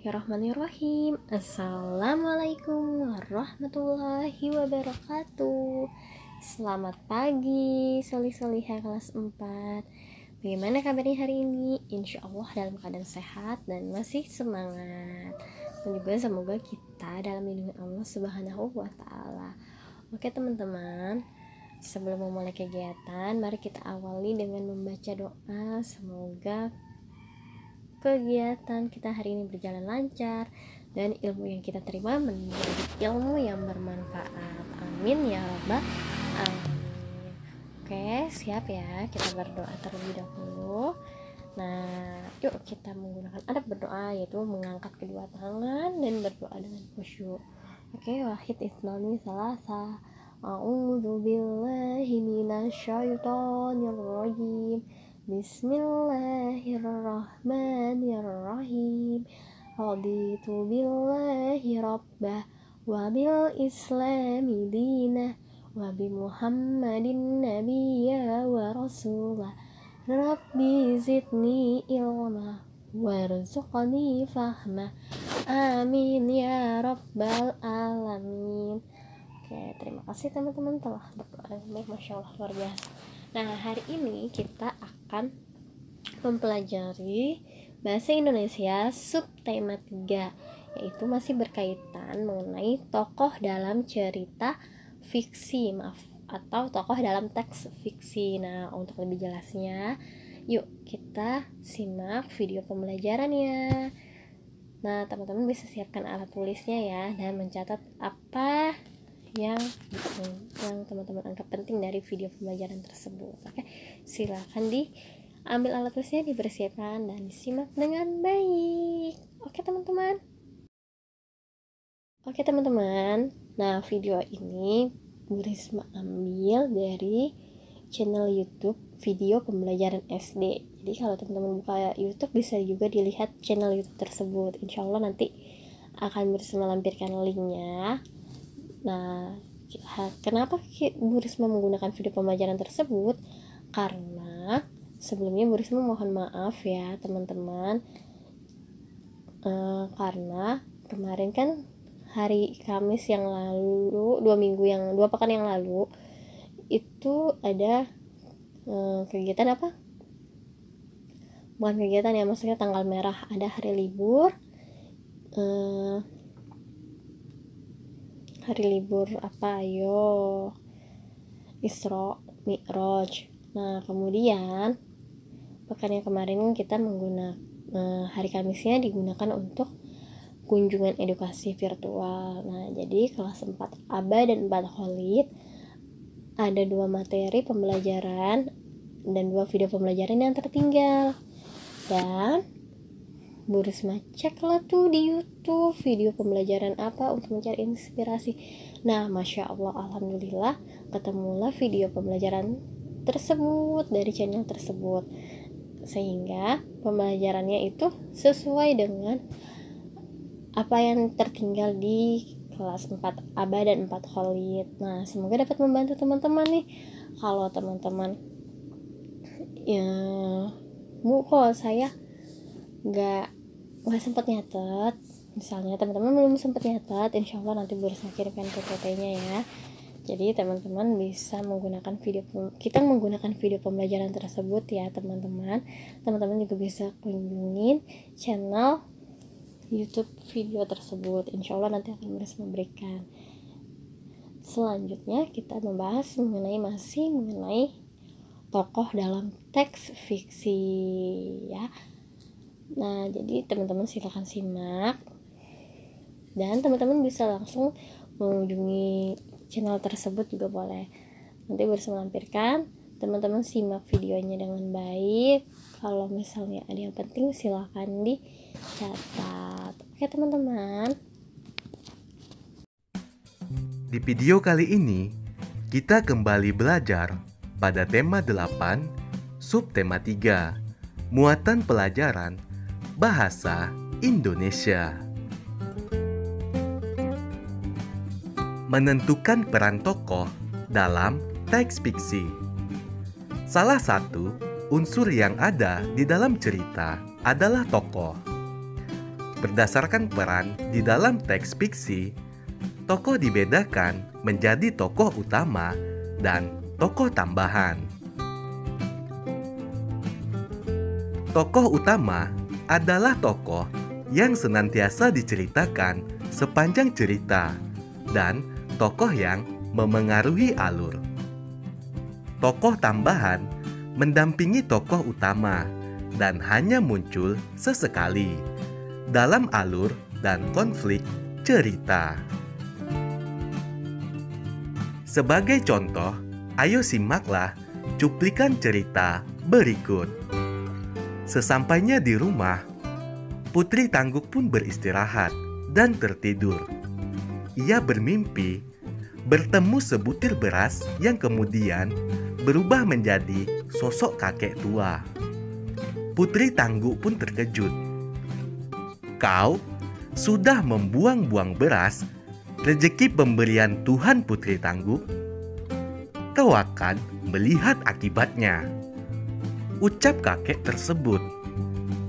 Bismillahirrahmanirrahim. Assalamualaikum warahmatullahi wabarakatuh. Selamat pagi soli-soliha kelas 4. Bagaimana kabarnya hari ini? Insya Allah dalam keadaan sehat dan masih semangat. Dan juga semoga kita dalam lindungan Allah Subhanahu wa ta'ala. Oke teman-teman, sebelum memulai kegiatan, mari kita awali dengan membaca doa. Semoga kegiatan kita hari ini berjalan lancar dan ilmu yang kita terima menjadi ilmu yang bermanfaat. Amin ya rabbal alamin. Oke, siap ya, kita berdoa terlebih dahulu. Nah, yuk kita menggunakan adab berdoa, yaitu mengangkat kedua tangan dan berdoa dengan khusyuk. Oke, wahid isnani salasa. A'udzu billahi minasyaitonir rajim. Bismillahirrahmanirrahim. Raditu billahi rabbah wa bil islami dinah wa bi Muhammadin nabiyya wa rasulah. Rabbi zidni ilma warzuqni fahma. Amin ya rabbal alamin. Oke, terima kasih teman-teman telah berdoa. Masya Allah, luar biasa. Nah, hari ini kita akan mempelajari Bahasa Indonesia subtema 3, yaitu masih berkaitan mengenai tokoh dalam cerita fiksi, atau tokoh dalam teks fiksi. Nah, untuk lebih jelasnya, yuk kita simak video pembelajarannya. Nah, teman-teman bisa siapkan alat tulisnya ya, dan mencatat apa yang teman-teman anggap penting dari video pembelajaran tersebut. Oke, silakan diambil alat tulisnya, dipersiapkan dan disimak dengan baik. Oke teman-teman. Nah, video ini Bu Risma ambil dari channel YouTube video pembelajaran SD. Jadi kalau teman-teman buka YouTube bisa juga dilihat channel YouTube tersebut. Insya Allah nanti akan Bu Risma lampirkan linknya. Nah, kenapa Bu Risma menggunakan video pembelajaran tersebut? Karena sebelumnya Bu Risma mohon maaf ya teman-teman, karena kemarin kan hari Kamis yang lalu, 2 pekan yang lalu itu ada kegiatan apa? Bukan kegiatan ya, maksudnya tanggal merah, ada hari libur. Hari libur apa? Ayo, Isra Mi'raj. Nah, kemudian pekan yang kemarin kita menggunakan hari Kamisnya digunakan untuk kunjungan edukasi virtual. Nah, jadi kelas 4 ABA dan 4 Kholid ada 2 materi pembelajaran dan 2 video pembelajaran yang tertinggal. Dan Bu Risma ceklah tuh di YouTube video pembelajaran apa untuk mencari inspirasi. Nah, Masya Allah, Alhamdulillah ketemulah video pembelajaran tersebut dari channel tersebut, sehingga pembelajarannya itu sesuai dengan apa yang tertinggal di kelas 4 ABA dan 4 Kholid. Nah, semoga dapat membantu teman-teman nih. Kalau teman-teman ya, Bu, kok saya nggak sempat nyatet, misalnya teman-teman belum sempat nyatet, insya Allah nanti Bu Risma kirimkan PPT-nya ya. Jadi teman-teman bisa menggunakan kita menggunakan video pembelajaran tersebut ya teman-teman. Teman-teman juga bisa kunjungin channel YouTube video tersebut. Insya Allah nanti akan Bu Risma berikan. Selanjutnya kita membahas masih mengenai tokoh dalam teks fiksi ya. Nah, jadi teman-teman silakan simak, dan teman-teman bisa langsung mengunjungi channel tersebut juga boleh. Nanti bersama lampirkan, teman-teman simak videonya dengan baik. Kalau misalnya ada yang penting silakan dicatat. Oke teman-teman. Di video kali ini kita kembali belajar pada tema 8, subtema 3, muatan pelajaran Bahasa Indonesia. Menentukan peran tokoh dalam teks fiksi. Salah satu unsur yang ada di dalam cerita adalah tokoh. berdasarkan peran di dalam teks fiksi, tokoh dibedakan menjadi tokoh utama dan tokoh tambahan. Tokoh utama adalah tokoh yang senantiasa diceritakan sepanjang cerita dan tokoh yang memengaruhi alur. Tokoh tambahan mendampingi tokoh utama dan hanya muncul sesekali dalam alur dan konflik cerita. Sebagai contoh, ayo simaklah cuplikan cerita berikut. Sesampainya di rumah, Putri Tangguk pun beristirahat dan tertidur. Ia bermimpi bertemu sebutir beras yang kemudian berubah menjadi sosok kakek tua. Putri Tangguk pun terkejut. "Kau sudah membuang-buang beras, rezeki pemberian Tuhan, Putri Tangguk. Kau akan melihat akibatnya," ucap kakek tersebut.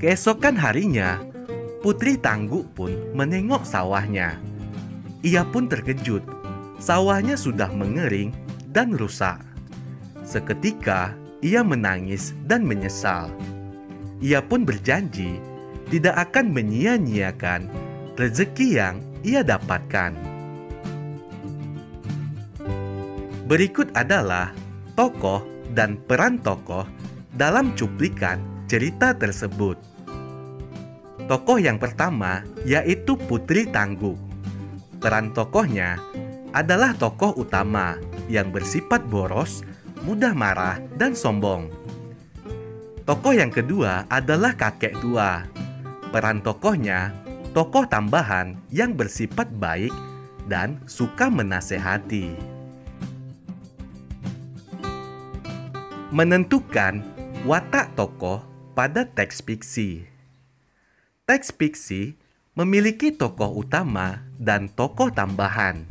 Keesokan harinya, Putri Tangguk pun menengok sawahnya. Ia pun terkejut. Sawahnya sudah mengering dan rusak. Seketika, ia menangis dan menyesal. Ia pun berjanji tidak akan menyia-nyiakan rezeki yang ia dapatkan. Berikut adalah tokoh dan peran tokoh dalam cuplikan cerita tersebut. Tokoh yang pertama yaitu Putri Tangguk. Peran tokohnya adalah tokoh utama yang bersifat boros, mudah marah, dan sombong. Tokoh yang kedua adalah kakek tua. Peran tokohnya tokoh tambahan yang bersifat baik dan suka menasehati. Menentukan watak tokoh pada teks fiksi. Teks fiksi memiliki tokoh utama dan tokoh tambahan.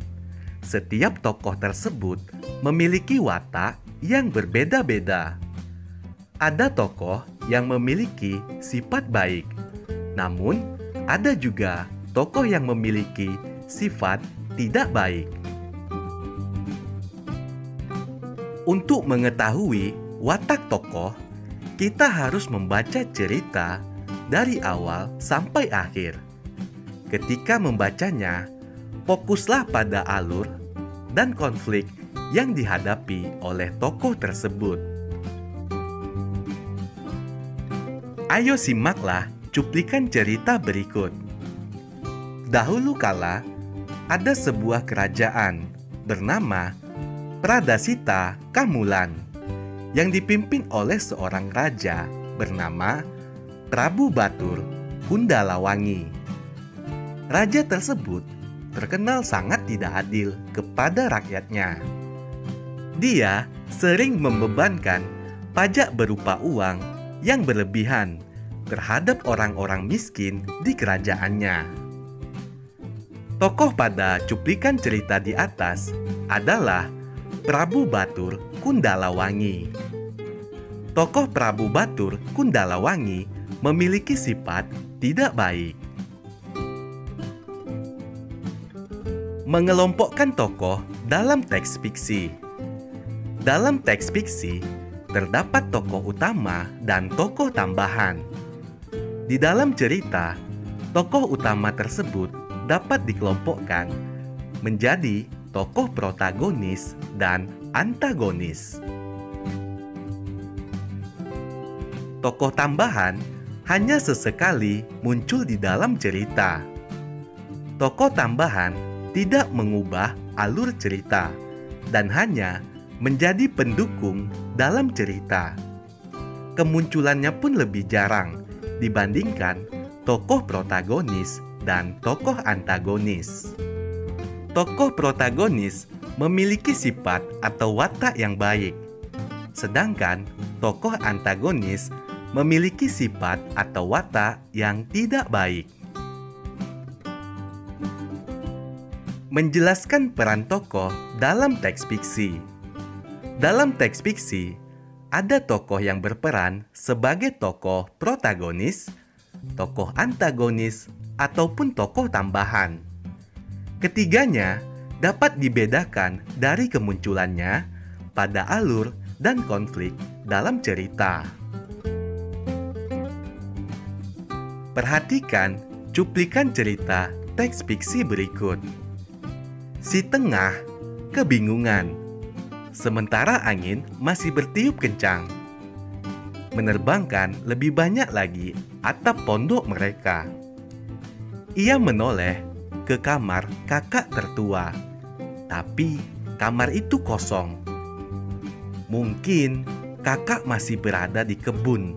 Setiap tokoh tersebut memiliki watak yang berbeda-beda. Ada tokoh yang memiliki sifat baik, namun ada juga tokoh yang memiliki sifat tidak baik. Untuk mengetahui watak tokoh, kita harus membaca cerita dari awal sampai akhir. Ketika membacanya, fokuslah pada alur dan konflik yang dihadapi oleh tokoh tersebut. Ayo simaklah cuplikan cerita berikut. Dahulu kala, ada sebuah kerajaan bernama Pradasita Kamulan yang dipimpin oleh seorang raja bernama Prabu Batur Kundalawangi. Raja tersebut terkenal sangat tidak adil kepada rakyatnya. Dia sering membebankan pajak berupa uang yang berlebihan terhadap orang-orang miskin di kerajaannya. Tokoh pada cuplikan cerita di atas adalah Prabu Batur Kundalawangi. Tokoh Prabu Batur Kundalawangi memiliki sifat tidak baik. Mengelompokkan tokoh dalam teks fiksi. Dalam teks fiksi, terdapat tokoh utama dan tokoh tambahan. Di dalam cerita, tokoh utama tersebut dapat dikelompokkan menjadi tokoh protagonis dan antagonis. Tokoh tambahan hanya sesekali muncul di dalam cerita. Tokoh tambahan tidak mengubah alur cerita dan hanya menjadi pendukung dalam cerita. Kemunculannya pun lebih jarang dibandingkan tokoh protagonis dan tokoh antagonis. Tokoh protagonis memiliki sifat atau watak yang baik, sedangkan tokoh antagonis memiliki sifat atau watak yang tidak baik. Menjelaskan peran tokoh dalam teks fiksi. Dalam teks fiksi, ada tokoh yang berperan sebagai tokoh protagonis, tokoh antagonis, ataupun tokoh tambahan. Ketiganya dapat dibedakan dari kemunculannya pada alur dan konflik dalam cerita. Perhatikan cuplikan cerita teks fiksi berikut. Si Tengah kebingungan, sementara angin masih bertiup kencang, menerbangkan lebih banyak lagi atap pondok mereka. Ia menoleh ke kamar kakak tertua, tapi kamar itu kosong. Mungkin kakak masih berada di kebun,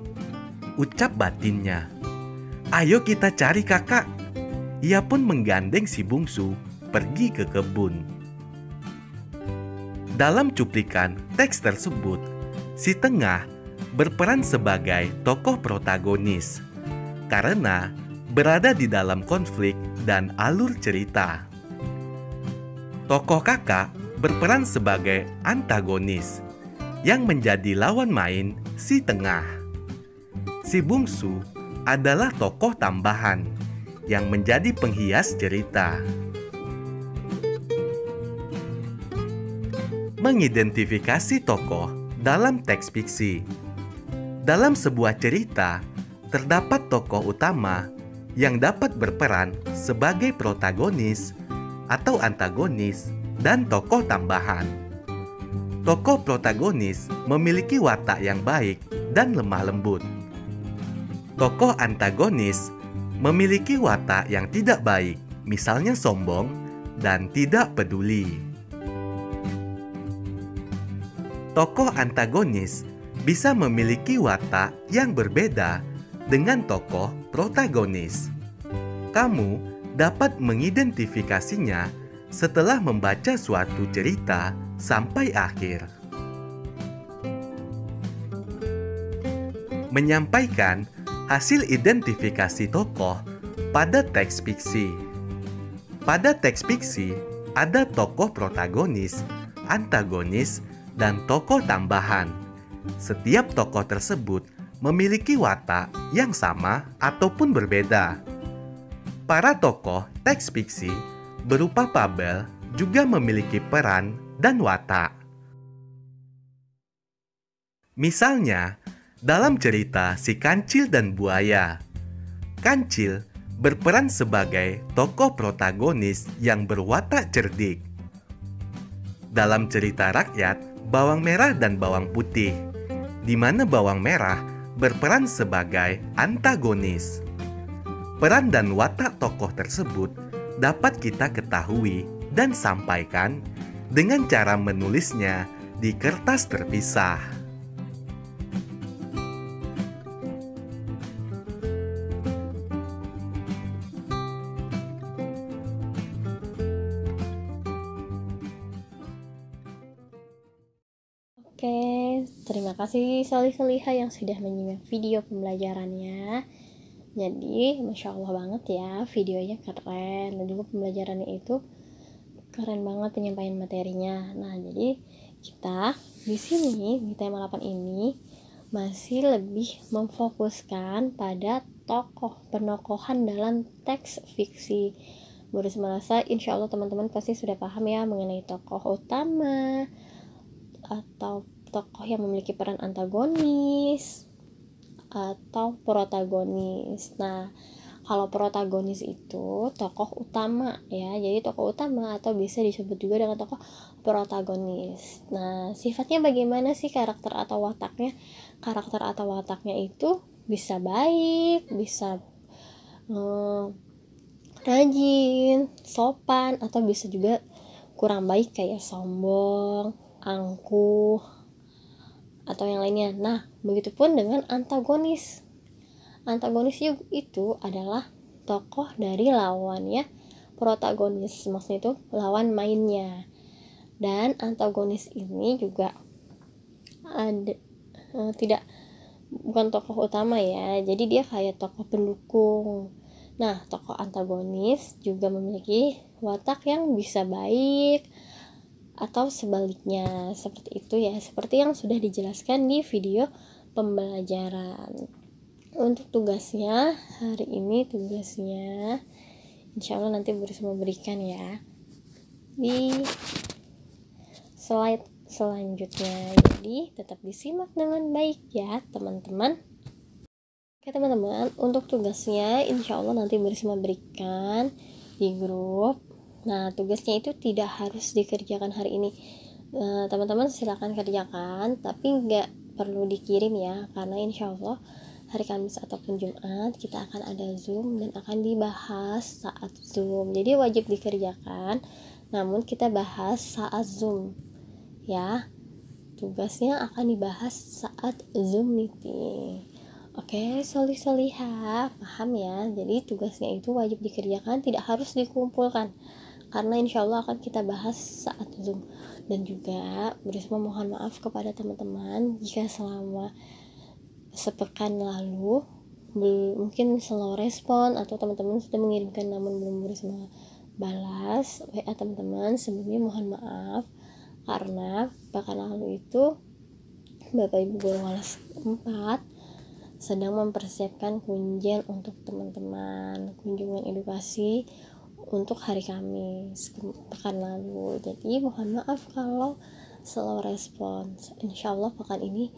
ucap batinnya. Ayo kita cari kakak. Ia pun menggandeng si bungsu pergi ke kebun. Dalam cuplikan teks tersebut, si Tengah berperan sebagai tokoh protagonis karena berada di dalam konflik dan alur cerita. Tokoh kakak berperan sebagai antagonis yang menjadi lawan main si Tengah. Si bungsu adalah tokoh tambahan yang menjadi penghias cerita. Mengidentifikasi tokoh dalam teks fiksi. Dalam sebuah cerita, terdapat tokoh utama yang dapat berperan sebagai protagonis atau antagonis dan tokoh tambahan. Tokoh protagonis memiliki watak yang baik dan lemah lembut. Tokoh antagonis memiliki watak yang tidak baik, misalnya sombong dan tidak peduli. Tokoh antagonis bisa memiliki watak yang berbeda dengan tokoh protagonis. Kamu dapat mengidentifikasinya setelah membaca suatu cerita sampai akhir. Menyampaikan hasil identifikasi tokoh pada teks fiksi. Pada teks fiksi, ada tokoh protagonis, antagonis, dan tokoh tambahan. Setiap tokoh tersebut memiliki watak yang sama ataupun berbeda. Para tokoh teks fiksi berupa fabel juga memiliki peran dan watak. Misalnya, dalam cerita Si Kancil dan Buaya, Kancil berperan sebagai tokoh protagonis yang berwatak cerdik. Dalam cerita rakyat Bawang Merah dan Bawang Putih, di mana bawang merah berperan sebagai antagonis. Peran dan watak tokoh tersebut dapat kita ketahui dan sampaikan dengan cara menulisnya di kertas terpisah. Oke, terima kasih Solih-Soliha yang sudah menyimak video pembelajarannya. Jadi, Masya Allah banget ya, videonya keren dan juga pembelajarannya itu keren banget penyampaian materinya. Nah, jadi kita di sini di tema 8 ini masih lebih memfokuskan pada tokoh penokohan dalam teks fiksi. Boris merasa insya Allah teman-teman pasti sudah paham ya mengenai tokoh utama atau tokoh yang memiliki peran antagonis atau protagonis. Nah, kalau protagonis itu tokoh utama ya, jadi tokoh utama atau bisa disebut juga dengan tokoh protagonis. Nah, sifatnya bagaimana sih karakter atau wataknya? Karakter atau wataknya itu bisa baik, bisa rajin, sopan, atau bisa juga kurang baik kayak sombong, angkuh, atau yang lainnya. Nah, begitupun dengan antagonis. Antagonis itu adalah tokoh dari lawannya protagonis, maksudnya itu lawan mainnya. Dan antagonis ini juga ada bukan tokoh utama ya, jadi dia kayak tokoh pendukung. Nah, tokoh antagonis juga memiliki watak yang bisa baik atau sebaliknya, seperti itu ya, seperti yang sudah dijelaskan di video pembelajaran. untuk tugasnya hari ini, tugasnya insya Allah nanti bersama berikan ya di slide selanjutnya, jadi tetap disimak dengan baik ya teman-teman. Oke teman-teman, untuk tugasnya insya Allah nanti bersama berikan di grup. Nah, tugasnya itu tidak harus dikerjakan hari ini. Teman-teman silakan kerjakan, tapi nggak perlu dikirim ya, karena insya Allah hari Kamis ataupun Jumat kita akan ada Zoom dan akan dibahas saat Zoom. Jadi wajib dikerjakan, namun kita bahas saat Zoom ya. Tugasnya akan dibahas saat Zoom meeting. Oke, solih-solihah, paham ya? Jadi tugasnya itu wajib dikerjakan, tidak harus dikumpulkan, karena insya Allah akan kita bahas saat Zoom. Dan juga berisma mohon maaf kepada teman-teman jika selama sepekan lalu mungkin slow respon atau teman-teman sudah mengirimkan namun belum berisma balas WA teman-teman. Sebelumnya mohon maaf, karena pekan lalu itu Bapak Ibu Guru Kelas 4 sedang mempersiapkan kunjungan untuk teman-teman, kunjungan edukasi untuk hari Kamis pekan lalu. Jadi mohon maaf kalau slow respons. Insya Allah pekan ini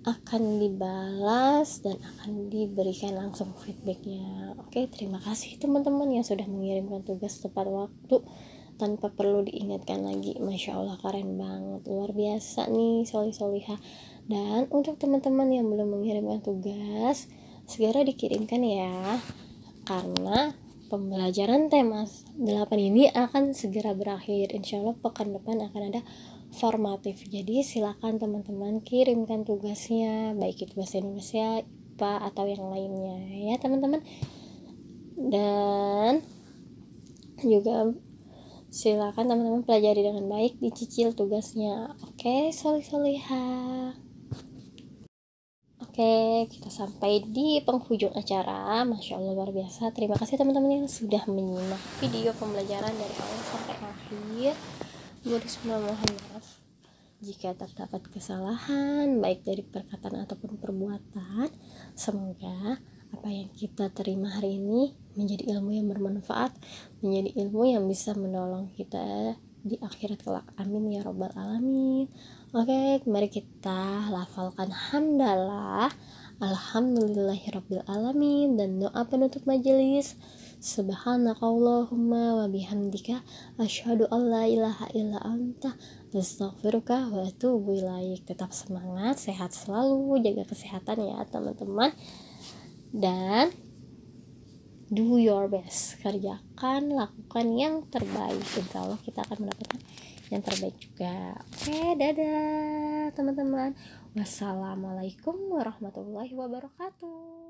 akan dibalas dan akan diberikan langsung feedbacknya. Oke, terima kasih teman-teman yang sudah mengirimkan tugas tepat waktu tanpa perlu diingatkan lagi. Masya Allah, keren banget, luar biasa nih solih-solihah. Dan untuk teman-teman yang belum mengirimkan tugas, segera dikirimkan ya, karena pembelajaran tema 8 ini akan segera berakhir. Insya Allah pekan depan akan ada formatif. Jadi silakan teman-teman kirimkan tugasnya, baik itu bahasa Indonesia, IPA atau yang lainnya ya teman-teman. Dan juga silakan teman-teman pelajari dengan baik, dicicil tugasnya. Oke, solih-solihah. Oke, kita sampai di penghujung acara. Masya Allah, luar biasa. Terima kasih teman-teman yang sudah menyimak video pembelajaran dari awal sampai akhir. Semua mohon maaf jika terdapat kesalahan baik dari perkataan ataupun perbuatan. Semoga apa yang kita terima hari ini menjadi ilmu yang bermanfaat, menjadi ilmu yang bisa menolong kita di akhirat kelak. Amin ya robbal alamin. Oke, mari kita lafalkan hamdalah, alhamdulillahirabbil alamin, dan doa penutup majelis. Subhanakallahumma wa bihamdika asyhadu an la ilaha illa anta astaghfiruka wa atubu ilaik. Tetap semangat, sehat selalu, jaga kesehatan ya teman-teman. Dan do your best, kerjakan, lakukan yang terbaik. Insya Allah kita akan mendapatkan yang terbaik juga. Oke, dadah teman-teman. Wassalamualaikum warahmatullahi wabarakatuh.